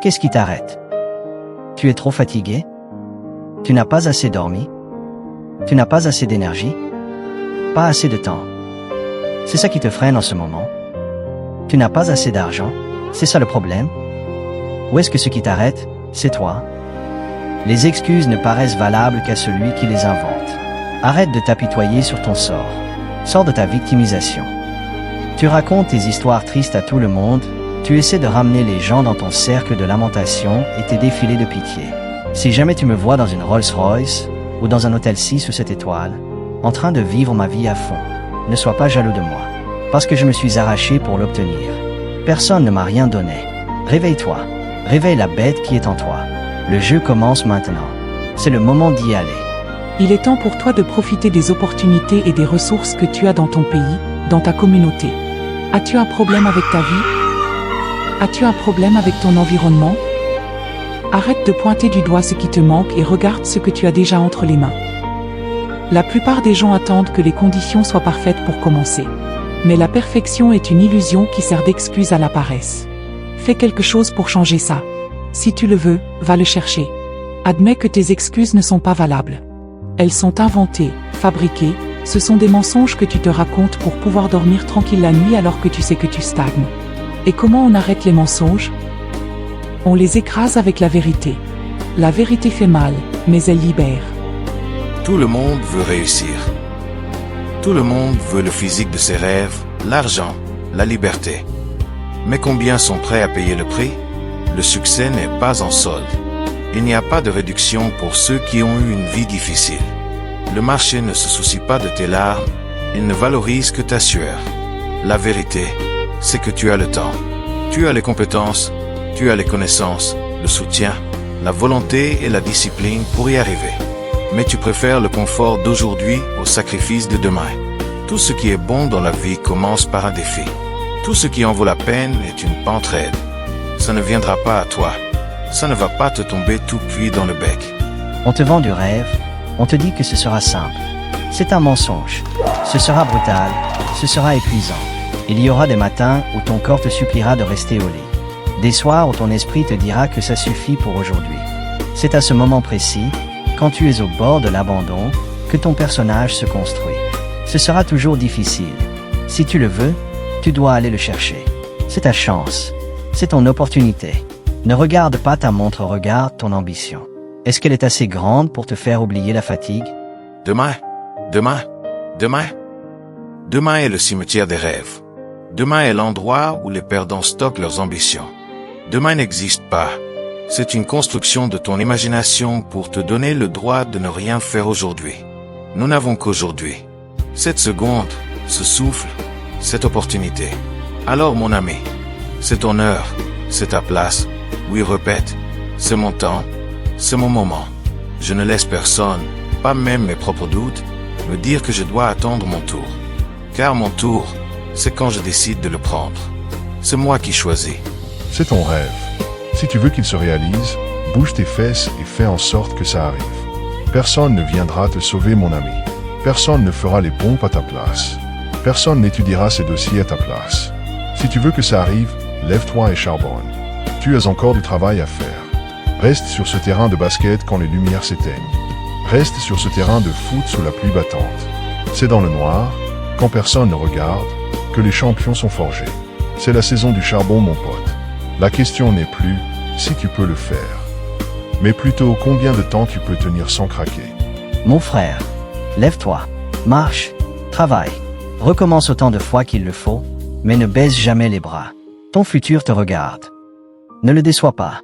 Qu'est-ce qui t'arrête? Tu es trop fatigué? Tu n'as pas assez dormi? Tu n'as pas assez d'énergie? Pas assez de temps? C'est ça qui te freine en ce moment? Tu n'as pas assez d'argent? C'est ça le problème? Ou est-ce que ce qui t'arrête, c'est toi? Les excuses ne paraissent valables qu'à celui qui les invente. Arrête de t'apitoyer sur ton sort. Sors de ta victimisation. Tu racontes tes histoires tristes à tout le monde, tu essaies de ramener les gens dans ton cercle de lamentation et tes défilés de pitié. Si jamais tu me vois dans une Rolls-Royce, ou dans un hôtel 6 ou 7 étoiles, en train de vivre ma vie à fond, ne sois pas jaloux de moi, parce que je me suis arraché pour l'obtenir. Personne ne m'a rien donné. Réveille-toi. Réveille la bête qui est en toi. Le jeu commence maintenant. C'est le moment d'y aller. Il est temps pour toi de profiter des opportunités et des ressources que tu as dans ton pays, dans ta communauté. As-tu un problème avec ta vie? As-tu un problème avec ton environnement? Arrête de pointer du doigt ce qui te manque et regarde ce que tu as déjà entre les mains. La plupart des gens attendent que les conditions soient parfaites pour commencer. Mais la perfection est une illusion qui sert d'excuse à la paresse. Fais quelque chose pour changer ça. Si tu le veux, va le chercher. Admets que tes excuses ne sont pas valables. Elles sont inventées, fabriquées, ce sont des mensonges que tu te racontes pour pouvoir dormir tranquille la nuit alors que tu sais que tu stagnes. Et comment on arrête les mensonges? On les écrase avec la vérité. La vérité fait mal, mais elle libère. Tout le monde veut réussir. Tout le monde veut le physique de ses rêves, l'argent, la liberté. Mais combien sont prêts à payer le prix? Le succès n'est pas en solde. Il n'y a pas de réduction pour ceux qui ont eu une vie difficile. Le marché ne se soucie pas de tes larmes, il ne valorise que ta sueur. La vérité, c'est que tu as le temps. Tu as les compétences, tu as les connaissances, le soutien, la volonté et la discipline pour y arriver. Mais tu préfères le confort d'aujourd'hui au sacrifice de demain. Tout ce qui est bon dans la vie commence par un défi. Tout ce qui en vaut la peine est une pente raide. Ça ne viendra pas à toi. Ça ne va pas te tomber tout cuit dans le bec. On te vend du rêve, on te dit que ce sera simple. C'est un mensonge. Ce sera brutal, ce sera épuisant. Il y aura des matins où ton corps te suppliera de rester au lit. Des soirs où ton esprit te dira que ça suffit pour aujourd'hui. C'est à ce moment précis, quand tu es au bord de l'abandon, que ton personnage se construit. Ce sera toujours difficile. Si tu le veux, tu dois aller le chercher. C'est ta chance. C'est ton opportunité. Ne regarde pas ta montre, regarde ton ambition. Est-ce qu'elle est assez grande pour te faire oublier la fatigue? Demain, demain, demain. Demain est le cimetière des rêves. Demain est l'endroit où les perdants stockent leurs ambitions. Demain n'existe pas. C'est une construction de ton imagination pour te donner le droit de ne rien faire aujourd'hui. Nous n'avons qu'aujourd'hui. Cette seconde, ce souffle, cette opportunité. Alors mon ami, c'est ton heure, c'est ta place. Oui, répète, c'est mon temps, c'est mon moment. Je ne laisse personne, pas même mes propres doutes, me dire que je dois attendre mon tour. Car mon tour, c'est quand je décide de le prendre. C'est moi qui choisis. C'est ton rêve. Si tu veux qu'il se réalise, bouge tes fesses et fais en sorte que ça arrive. Personne ne viendra te sauver, mon ami. Personne ne fera les pompes à ta place. Personne n'étudiera ces dossiers à ta place. Si tu veux que ça arrive, lève-toi et charbonne. Tu as encore du travail à faire. Reste sur ce terrain de basket quand les lumières s'éteignent. Reste sur ce terrain de foot sous la pluie battante. C'est dans le noir, quand personne ne regarde, que les champions sont forgés. C'est la saison du charbon, mon pote. La question n'est plus si tu peux le faire, mais plutôt combien de temps tu peux tenir sans craquer. Mon frère, lève-toi, marche, travaille, recommence autant de fois qu'il le faut, mais ne baisse jamais les bras. Ton futur te regarde. Ne le déçois pas.